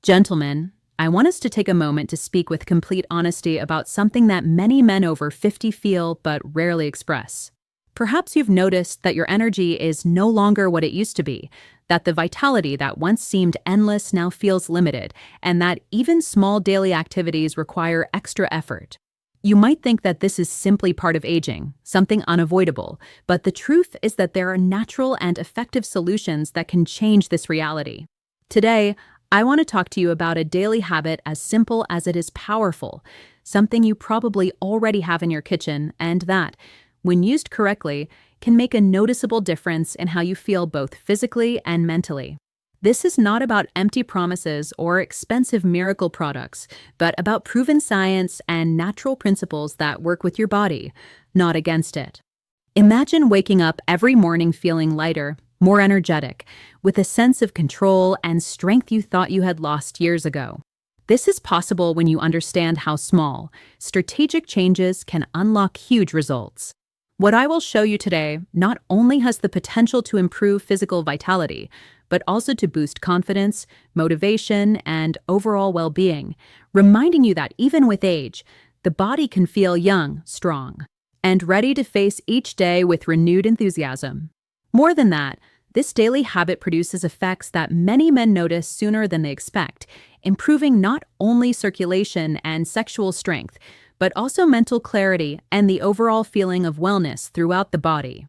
Gentlemen, I want us to take a moment to speak with complete honesty about something that many men over 50 feel but rarely express. Perhaps you've noticed that your energy is no longer what it used to be, that the vitality that once seemed endless now feels limited, and that even small daily activities require extra effort. You might think that this is simply part of aging, something unavoidable, but the truth is that there are natural and effective solutions that can change this reality. Today, I want to talk to you about a daily habit as simple as it is powerful, something you probably already have in your kitchen, and that, when used correctly, can make a noticeable difference in how you feel both physically and mentally. This is not about empty promises or expensive miracle products, but about proven science and natural principles that work with your body, not against it. Imagine waking up every morning feeling lighter, more energetic, with a sense of control and strength you thought you had lost years ago. This is possible when you understand how small, strategic changes can unlock huge results. What I will show you today not only has the potential to improve physical vitality, but also to boost confidence, motivation, and overall well-being, reminding you that even with age, the body can feel young, strong, and ready to face each day with renewed enthusiasm. More than that, this daily habit produces effects that many men notice sooner than they expect, improving not only circulation and sexual strength, but also mental clarity and the overall feeling of wellness throughout the body.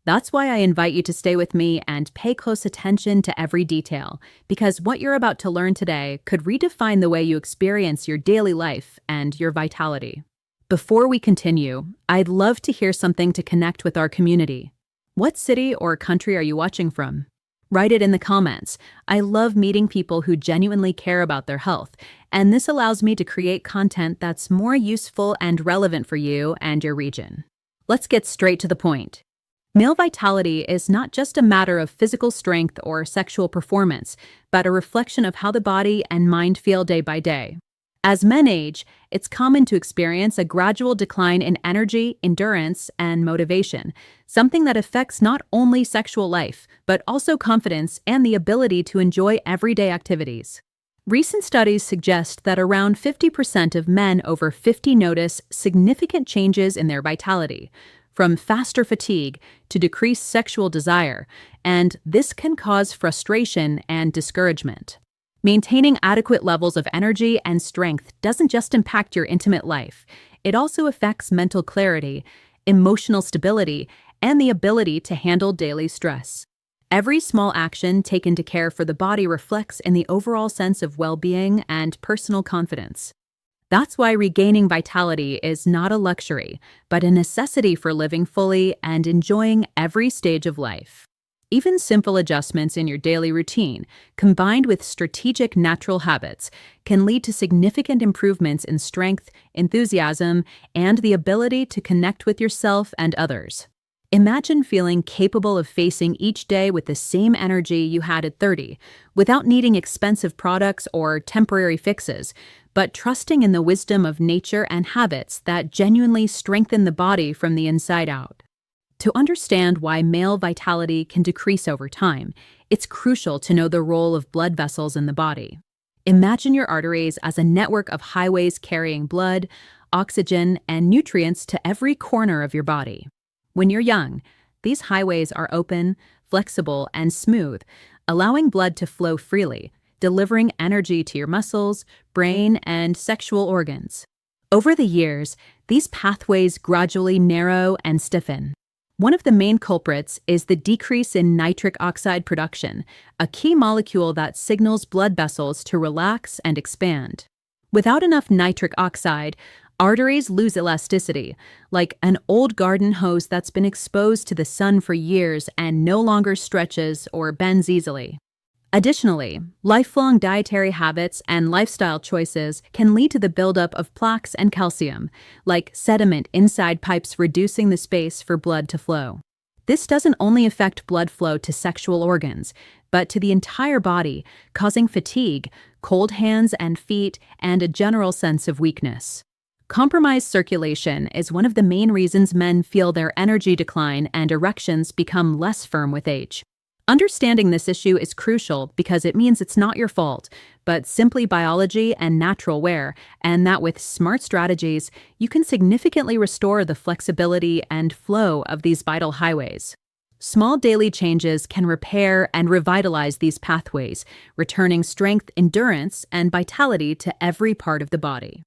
That's why I invite you to stay with me and pay close attention to every detail, because what you're about to learn today could redefine the way you experience your daily life and your vitality. Before we continue, I'd love to hear something to connect with our community. What city or country are you watching from? Write it in the comments. I love meeting people who genuinely care about their health, and this allows me to create content that's more useful and relevant for you and your region. Let's get straight to the point. Male vitality is not just a matter of physical strength or sexual performance, but a reflection of how the body and mind feel day by day. As men age, it's common to experience a gradual decline in energy, endurance, and motivation, something that affects not only sexual life, but also confidence and the ability to enjoy everyday activities. Recent studies suggest that around 50% of men over 50 notice significant changes in their vitality, from faster fatigue to decreased sexual desire, and this can cause frustration and discouragement. Maintaining adequate levels of energy and strength doesn't just impact your intimate life, it also affects mental clarity, emotional stability, and the ability to handle daily stress. Every small action taken to care for the body reflects in the overall sense of well-being and personal confidence. That's why regaining vitality is not a luxury, but a necessity for living fully and enjoying every stage of life. Even simple adjustments in your daily routine, combined with strategic natural habits, can lead to significant improvements in strength, enthusiasm, and the ability to connect with yourself and others. Imagine feeling capable of facing each day with the same energy you had at 30, without needing expensive products or temporary fixes, but trusting in the wisdom of nature and habits that genuinely strengthen the body from the inside out. To understand why male vitality can decrease over time, it's crucial to know the role of blood vessels in the body. Imagine your arteries as a network of highways carrying blood, oxygen, and nutrients to every corner of your body. When you're young, these highways are open, flexible, and smooth, allowing blood to flow freely, delivering energy to your muscles, brain, and sexual organs. Over the years, these pathways gradually narrow and stiffen. One of the main culprits is the decrease in nitric oxide production, a key molecule that signals blood vessels to relax and expand. Without enough nitric oxide, arteries lose elasticity, like an old garden hose that's been exposed to the sun for years and no longer stretches or bends easily. Additionally, lifelong dietary habits and lifestyle choices can lead to the buildup of plaques and calcium, like sediment inside pipes reducing the space for blood to flow. This doesn't only affect blood flow to sexual organs, but to the entire body, causing fatigue, cold hands and feet, and a general sense of weakness. Compromised circulation is one of the main reasons men feel their energy decline and erections become less firm with age. Understanding this issue is crucial because it means it's not your fault, but simply biology and natural wear, and that with smart strategies, you can significantly restore the flexibility and flow of these vital highways. Small daily changes can repair and revitalize these pathways, returning strength, endurance, and vitality to every part of the body.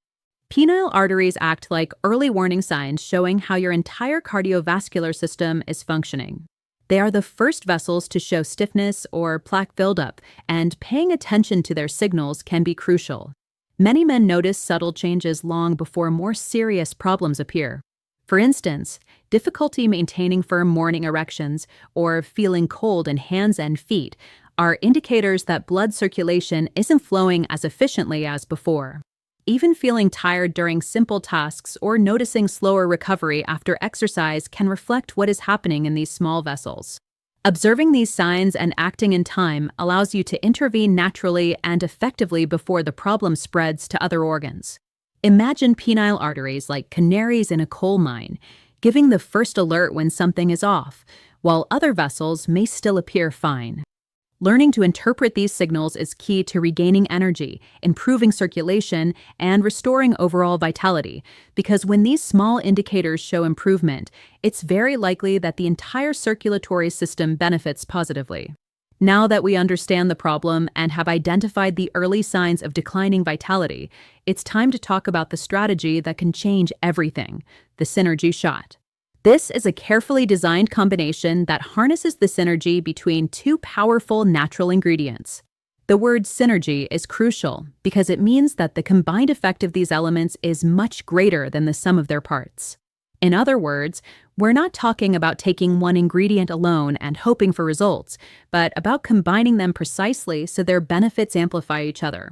Penile arteries act like early warning signs showing how your entire cardiovascular system is functioning. They are the first vessels to show stiffness or plaque buildup, and paying attention to their signals can be crucial. Many men notice subtle changes long before more serious problems appear. For instance, difficulty maintaining firm morning erections or feeling cold in hands and feet are indicators that blood circulation isn't flowing as efficiently as before. Even feeling tired during simple tasks or noticing slower recovery after exercise can reflect what is happening in these small vessels. Observing these signs and acting in time allows you to intervene naturally and effectively before the problem spreads to other organs. Imagine penile arteries like canaries in a coal mine, giving the first alert when something is off, while other vessels may still appear fine. Learning to interpret these signals is key to regaining energy, improving circulation, and restoring overall vitality, because when these small indicators show improvement, it's very likely that the entire circulatory system benefits positively. Now that we understand the problem and have identified the early signs of declining vitality, it's time to talk about the strategy that can change everything: the synergy shot. This is a carefully designed combination that harnesses the synergy between two powerful natural ingredients. The word synergy is crucial because it means that the combined effect of these elements is much greater than the sum of their parts. In other words, we're not talking about taking one ingredient alone and hoping for results, but about combining them precisely so their benefits amplify each other.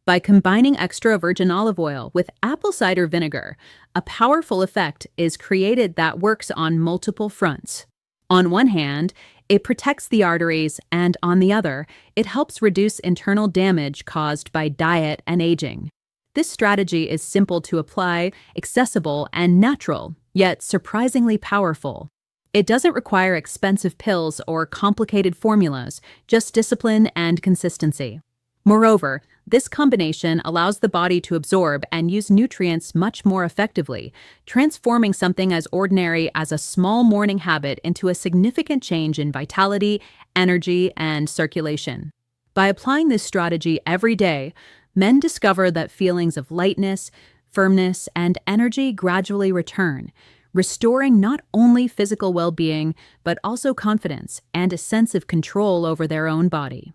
By combining extra virgin olive oil with apple cider vinegar, a powerful effect is created that works on multiple fronts. On one hand, it protects the arteries, and on the other, it helps reduce internal damage caused by diet and aging. This strategy is simple to apply, accessible, and natural, yet surprisingly powerful. It doesn't require expensive pills or complicated formulas, just discipline and consistency. Moreover, this combination allows the body to absorb and use nutrients much more effectively, transforming something as ordinary as a small morning habit into a significant change in vitality, energy, and circulation. By applying this strategy every day, men discover that feelings of lightness, firmness, and energy gradually return, restoring not only physical well-being, but also confidence and a sense of control over their own body.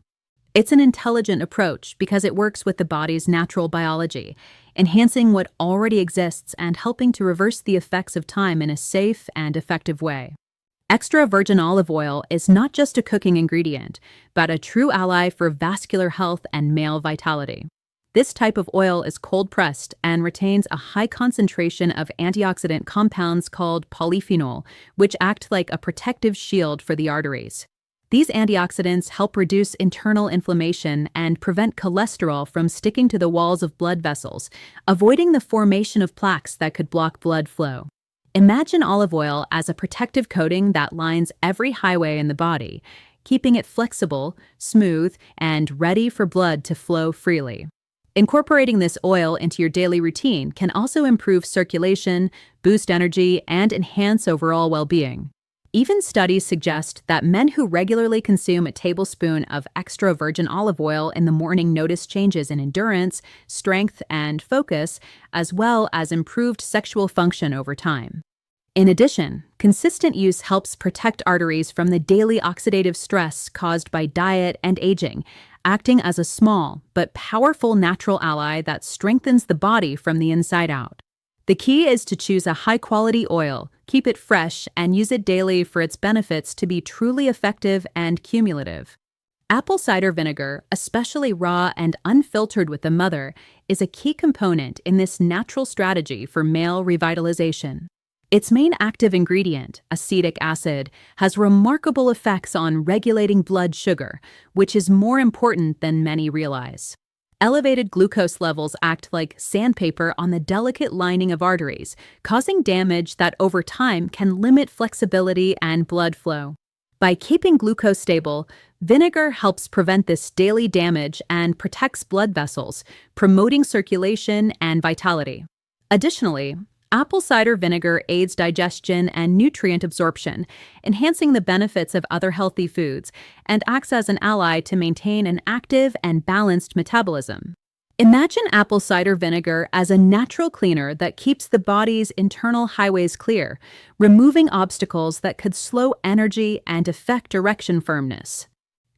It's an intelligent approach because it works with the body's natural biology, enhancing what already exists and helping to reverse the effects of time in a safe and effective way. Extra virgin olive oil is not just a cooking ingredient, but a true ally for vascular health and male vitality. This type of oil is cold-pressed and retains a high concentration of antioxidant compounds called polyphenol, which act like a protective shield for the arteries. These antioxidants help reduce internal inflammation and prevent cholesterol from sticking to the walls of blood vessels, avoiding the formation of plaques that could block blood flow. Imagine olive oil as a protective coating that lines every highway in the body, keeping it flexible, smooth, and ready for blood to flow freely. Incorporating this oil into your daily routine can also improve circulation, boost energy, and enhance overall well-being. Even studies suggest that men who regularly consume a tablespoon of extra virgin olive oil in the morning notice changes in endurance, strength, and focus, as well as improved sexual function over time. In addition, consistent use helps protect arteries from the daily oxidative stress caused by diet and aging, acting as a small but powerful natural ally that strengthens the body from the inside out. The key is to choose a high-quality oil, keep it fresh, and use it daily for its benefits to be truly effective and cumulative. Apple cider vinegar, especially raw and unfiltered with the mother, is a key component in this natural strategy for male revitalization. Its main active ingredient, acetic acid, has remarkable effects on regulating blood sugar, which is more important than many realize. Elevated glucose levels act like sandpaper on the delicate lining of arteries, causing damage that over time can limit flexibility and blood flow. By keeping glucose stable, vinegar helps prevent this daily damage and protects blood vessels, promoting circulation and vitality. Additionally, apple cider vinegar aids digestion and nutrient absorption, enhancing the benefits of other healthy foods, and acts as an ally to maintain an active and balanced metabolism. Imagine apple cider vinegar as a natural cleaner that keeps the body's internal highways clear, removing obstacles that could slow energy and affect erection firmness.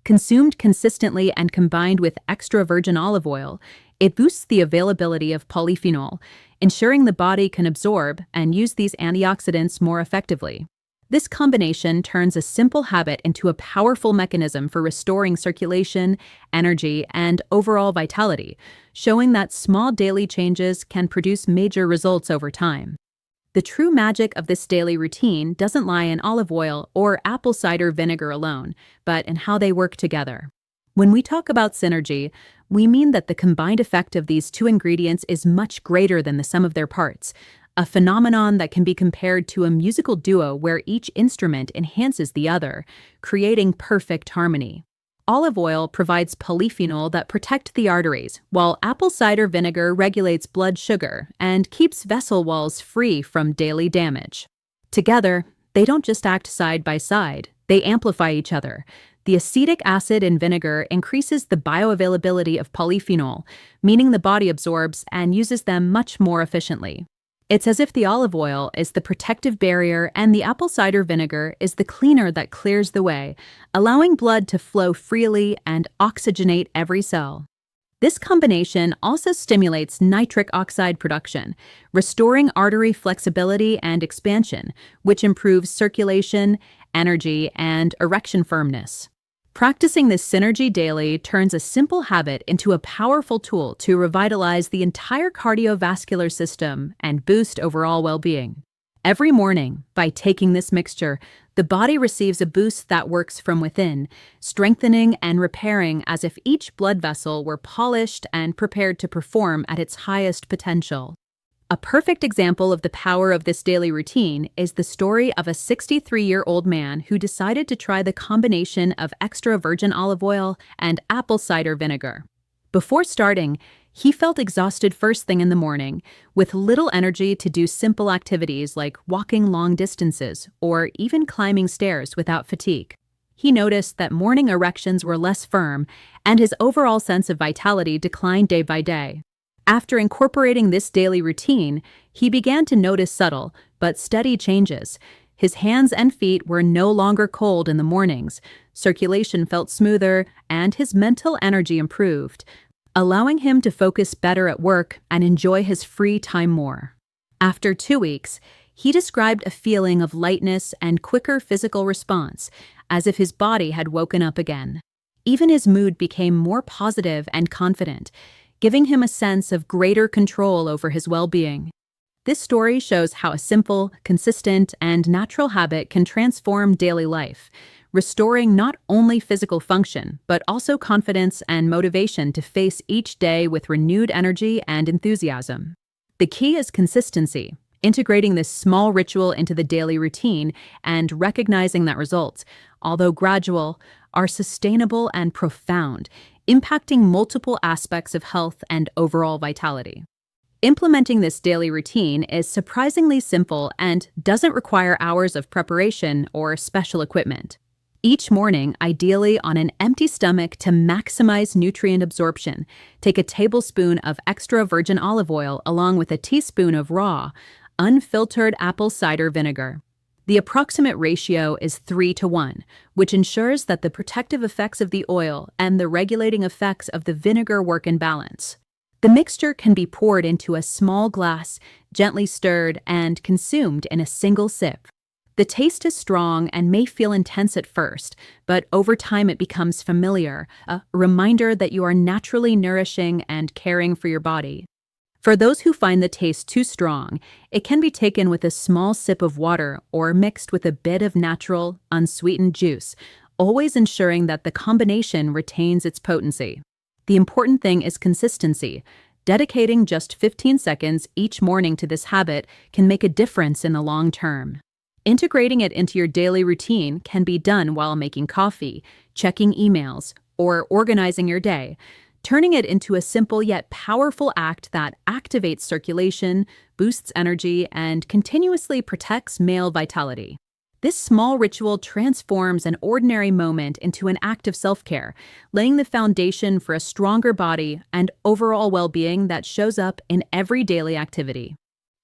Consumed consistently and combined with extra virgin olive oil, it boosts the availability of polyphenol, ensuring the body can absorb and use these antioxidants more effectively. This combination turns a simple habit into a powerful mechanism for restoring circulation, energy, and overall vitality, showing that small daily changes can produce major results over time. The true magic of this daily routine doesn't lie in olive oil or apple cider vinegar alone, but in how they work together. When we talk about synergy, we mean that the combined effect of these two ingredients is much greater than the sum of their parts, a phenomenon that can be compared to a musical duo where each instrument enhances the other, creating perfect harmony. Olive oil provides polyphenol that protect the arteries, while apple cider vinegar regulates blood sugar and keeps vessel walls free from daily damage. Together, they don't just act side by side, they amplify each other. The acetic acid in vinegar increases the bioavailability of polyphenol, meaning the body absorbs and uses them much more efficiently. It's as if the olive oil is the protective barrier and the apple cider vinegar is the cleaner that clears the way, allowing blood to flow freely and oxygenate every cell. This combination also stimulates nitric oxide production, restoring artery flexibility and expansion, which improves circulation, energy, and erection firmness. Practicing this synergy daily turns a simple habit into a powerful tool to revitalize the entire cardiovascular system and boost overall well-being. Every morning, by taking this mixture, the body receives a boost that works from within, strengthening and repairing as if each blood vessel were polished and prepared to perform at its highest potential. A perfect example of the power of this daily routine is the story of a 63-year-old man who decided to try the combination of extra virgin olive oil and apple cider vinegar. Before starting, he felt exhausted first thing in the morning, with little energy to do simple activities like walking long distances or even climbing stairs without fatigue. He noticed that morning erections were less firm, and his overall sense of vitality declined day by day. After incorporating this daily routine, he began to notice subtle but steady changes. His hands and feet were no longer cold in the mornings, circulation felt smoother, and his mental energy improved, allowing him to focus better at work and enjoy his free time more. After 2 weeks, he described a feeling of lightness and quicker physical response, as if his body had woken up again. Even his mood became more positive and confident, giving him a sense of greater control over his well-being. This story shows how a simple, consistent, and natural habit can transform daily life, restoring not only physical function, but also confidence and motivation to face each day with renewed energy and enthusiasm. The key is consistency, integrating this small ritual into the daily routine and recognizing that results, although gradual, are sustainable and profound, impacting multiple aspects of health and overall vitality. Implementing this daily routine is surprisingly simple and doesn't require hours of preparation or special equipment. Each morning, ideally on an empty stomach to maximize nutrient absorption, take a tablespoon of extra virgin olive oil along with a teaspoon of raw, unfiltered apple cider vinegar. The approximate ratio is 3:1, which ensures that the protective effects of the oil and the regulating effects of the vinegar work in balance. The mixture can be poured into a small glass, gently stirred, and consumed in a single sip. The taste is strong and may feel intense at first, but over time it becomes familiar, a reminder that you are naturally nourishing and caring for your body. For those who find the taste too strong, it can be taken with a small sip of water or mixed with a bit of natural, unsweetened juice, always ensuring that the combination retains its potency. The important thing is consistency. Dedicating just 15 seconds each morning to this habit can make a difference in the long term. Integrating it into your daily routine can be done while making coffee, checking emails, or organizing your day, turning it into a simple yet powerful act that activates circulation, boosts energy, and continuously protects male vitality. This small ritual transforms an ordinary moment into an act of self-care, laying the foundation for a stronger body and overall well-being that shows up in every daily activity.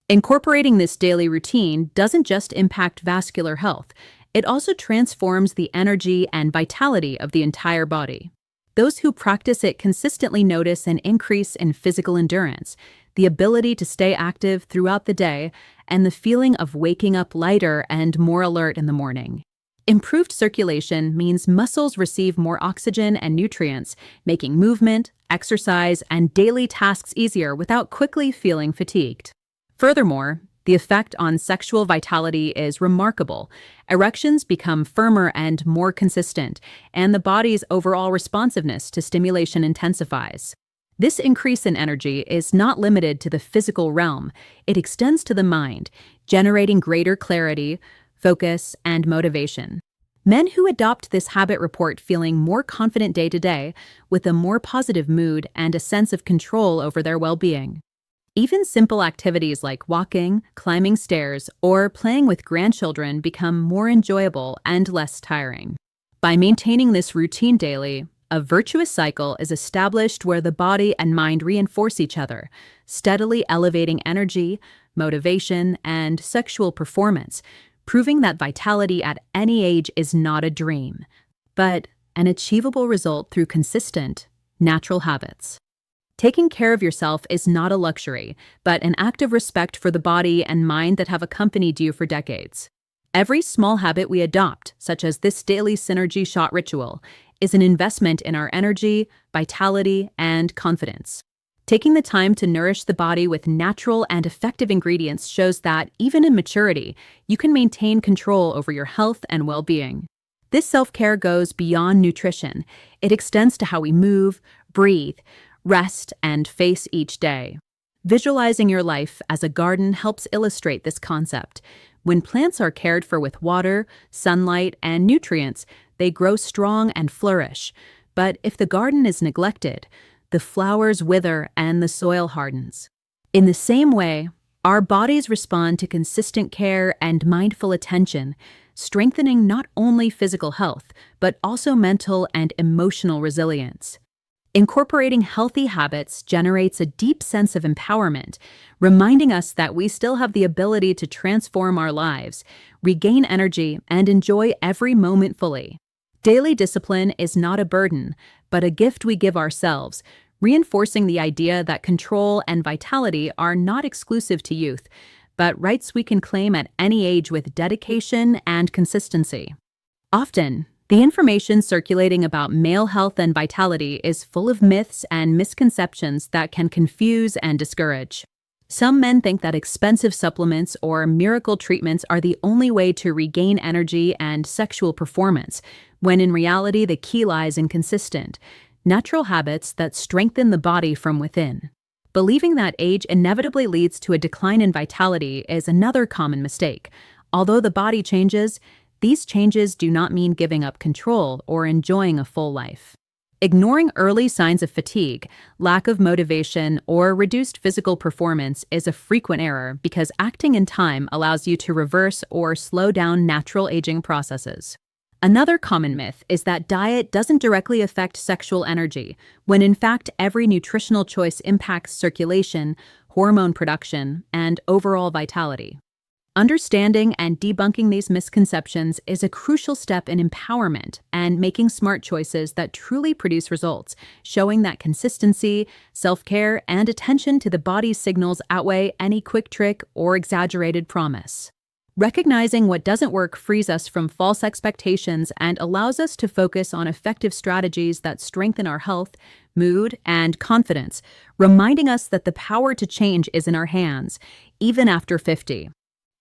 Incorporating this daily routine doesn't just impact vascular health, it also transforms the energy and vitality of the entire body. Those who practice it consistently notice an increase in physical endurance, the ability to stay active throughout the day, and the feeling of waking up lighter and more alert in the morning. Improved circulation means muscles receive more oxygen and nutrients, making movement, exercise, and daily tasks easier without quickly feeling fatigued. Furthermore, the effect on sexual vitality is remarkable. Erections become firmer and more consistent, and the body's overall responsiveness to stimulation intensifies. This increase in energy is not limited to the physical realm. It extends to the mind, generating greater clarity, focus, and motivation. Men who adopt this habit report feeling more confident day to day, with a more positive mood and a sense of control over their well-being. Even simple activities like walking, climbing stairs, or playing with grandchildren become more enjoyable and less tiring. By maintaining this routine daily, a virtuous cycle is established where the body and mind reinforce each other, steadily elevating energy, motivation, and sexual performance, proving that vitality at any age is not a dream, but an achievable result through consistent, natural habits. Taking care of yourself is not a luxury, but an act of respect for the body and mind that have accompanied you for decades. Every small habit we adopt, such as this daily synergy shot ritual, is an investment in our energy, vitality, and confidence. Taking the time to nourish the body with natural and effective ingredients shows that, even in maturity, you can maintain control over your health and well-being. This self-care goes beyond nutrition. It extends to how we move, breathe, rest, and face each day. Visualizing your life as a garden helps illustrate this concept. When plants are cared for with water, sunlight, and nutrients, they grow strong and flourish. But if the garden is neglected, the flowers wither and the soil hardens. In the same way, our bodies respond to consistent care and mindful attention, strengthening not only physical health, but also mental and emotional resilience. Incorporating healthy habits generates a deep sense of empowerment, reminding us that we still have the ability to transform our lives, regain energy, and enjoy every moment fully. Daily discipline is not a burden, but a gift we give ourselves, reinforcing the idea that control and vitality are not exclusive to youth, but rights we can claim at any age with dedication and consistency. Often, the information circulating about male health and vitality is full of myths and misconceptions that can confuse and discourage. Some men think that expensive supplements or miracle treatments are the only way to regain energy and sexual performance, when in reality the key lies in consistent, natural habits that strengthen the body from within. Believing that age inevitably leads to a decline in vitality is another common mistake. Although the body changes, these changes do not mean giving up control or enjoying a full life. Ignoring early signs of fatigue, lack of motivation, or reduced physical performance is a frequent error because acting in time allows you to reverse or slow down natural aging processes. Another common myth is that diet doesn't directly affect sexual energy, when in fact every nutritional choice impacts circulation, hormone production, and overall vitality. Understanding and debunking these misconceptions is a crucial step in empowerment and making smart choices that truly produce results, showing that consistency, self-care, and attention to the body's signals outweigh any quick trick or exaggerated promise. Recognizing what doesn't work frees us from false expectations and allows us to focus on effective strategies that strengthen our health, mood, and confidence, reminding us that the power to change is in our hands, even after 50.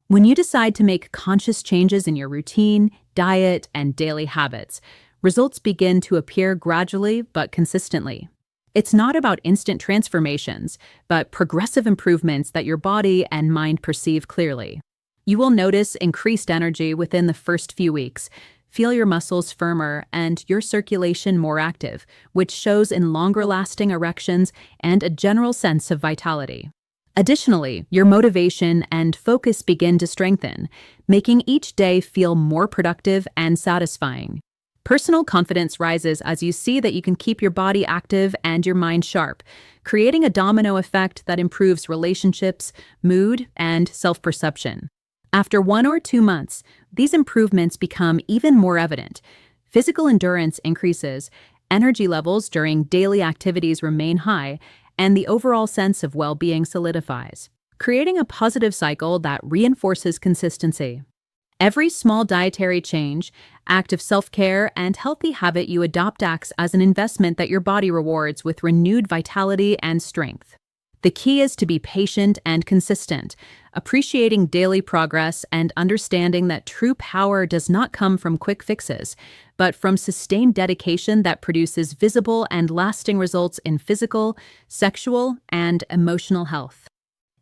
When you decide to make conscious changes in your routine, diet, and daily habits, results begin to appear gradually but consistently. It's not about instant transformations, but progressive improvements that your body and mind perceive clearly. You will notice increased energy within the first few weeks, feel your muscles firmer and your circulation more active, which shows in longer-lasting erections and a general sense of vitality. Additionally, your motivation and focus begin to strengthen, making each day feel more productive and satisfying. Personal confidence rises as you see that you can keep your body active and your mind sharp, creating a domino effect that improves relationships, mood, and self-perception. After 1 or 2 months, these improvements become even more evident. Physical endurance increases, energy levels during daily activities remain high, and the overall sense of well-being solidifies, creating a positive cycle that reinforces consistency. Every small dietary change, act of self-care, and healthy habit you adopt acts as an investment that your body rewards with renewed vitality and strength. The key is to be patient and consistent, appreciating daily progress and understanding that true power does not come from quick fixes, but from sustained dedication that produces visible and lasting results in physical, sexual, and emotional health.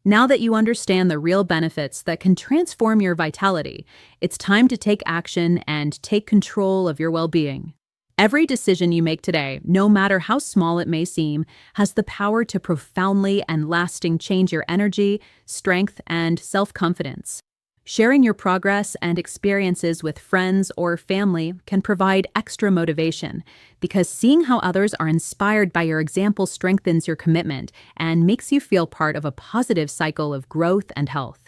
Now that you understand the real benefits that can transform your vitality, it's time to take action and take control of your well-being. Every decision you make today, no matter how small it may seem, has the power to profoundly and lasting change your energy, strength, and self-confidence. Sharing your progress and experiences with friends or family can provide extra motivation, because seeing how others are inspired by your example strengthens your commitment and makes you feel part of a positive cycle of growth and health.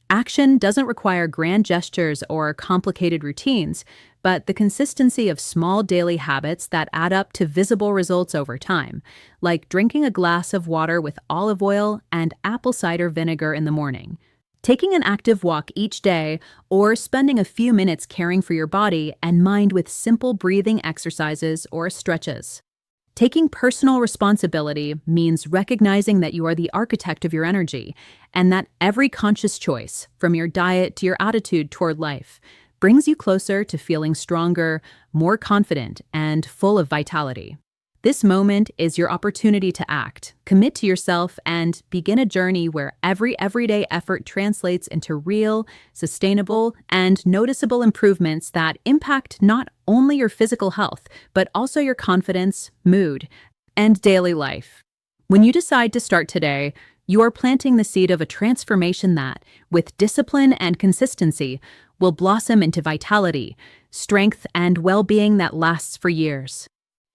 Action doesn't require grand gestures or complicated routines, but the consistency of small daily habits that add up to visible results over time, like drinking a glass of water with olive oil and apple cider vinegar in the morning, taking an active walk each day, or spending a few minutes caring for your body and mind with simple breathing exercises or stretches. Taking personal responsibility means recognizing that you are the architect of your energy, and that every conscious choice, from your diet to your attitude toward life, brings you closer to feeling stronger, more confident, and full of vitality. This moment is your opportunity to act, commit to yourself, and begin a journey where every everyday effort translates into real, sustainable, and noticeable improvements that impact not only your physical health, but also your confidence, mood, and daily life. When you decide to start today, you are planting the seed of a transformation that, with discipline and consistency, will blossom into vitality, strength, and well-being that lasts for years.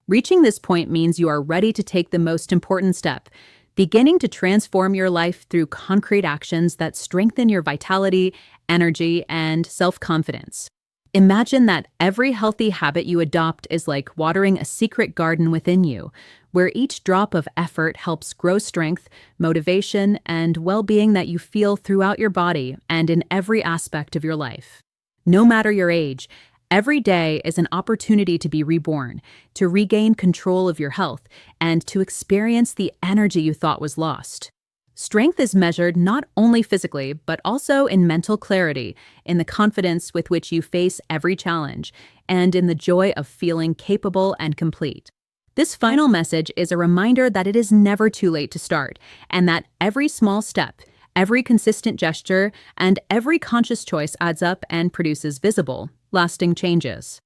Reaching this point means you are ready to take the most important step, beginning to transform your life through concrete actions that strengthen your vitality, energy, and self-confidence. Imagine that every healthy habit you adopt is like watering a secret garden within you, where each drop of effort helps grow strength, motivation, and well-being that you feel throughout your body and in every aspect of your life. No matter your age, every day is an opportunity to be reborn, to regain control of your health, and to experience the energy you thought was lost. Strength is measured not only physically, but also in mental clarity, in the confidence with which you face every challenge, and in the joy of feeling capable and complete. This final message is a reminder that it is never too late to start, and that every small step, every consistent gesture, and every conscious choice adds up and produces visible, lasting changes.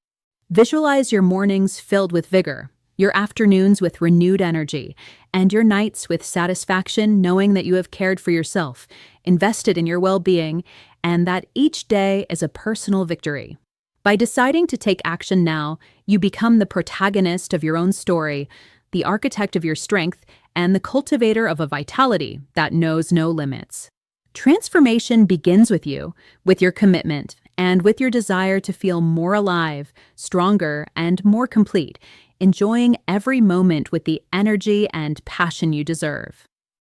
Visualize your mornings filled with vigor, your afternoons with renewed energy, and your nights with satisfaction knowing that you have cared for yourself, invested in your well-being, and that each day is a personal victory. By deciding to take action now, you become the protagonist of your own story, the architect of your strength, and the cultivator of a vitality that knows no limits. Transformation begins with you, with your commitment, and with your desire to feel more alive, stronger, and more complete, enjoying every moment with the energy and passion you deserve.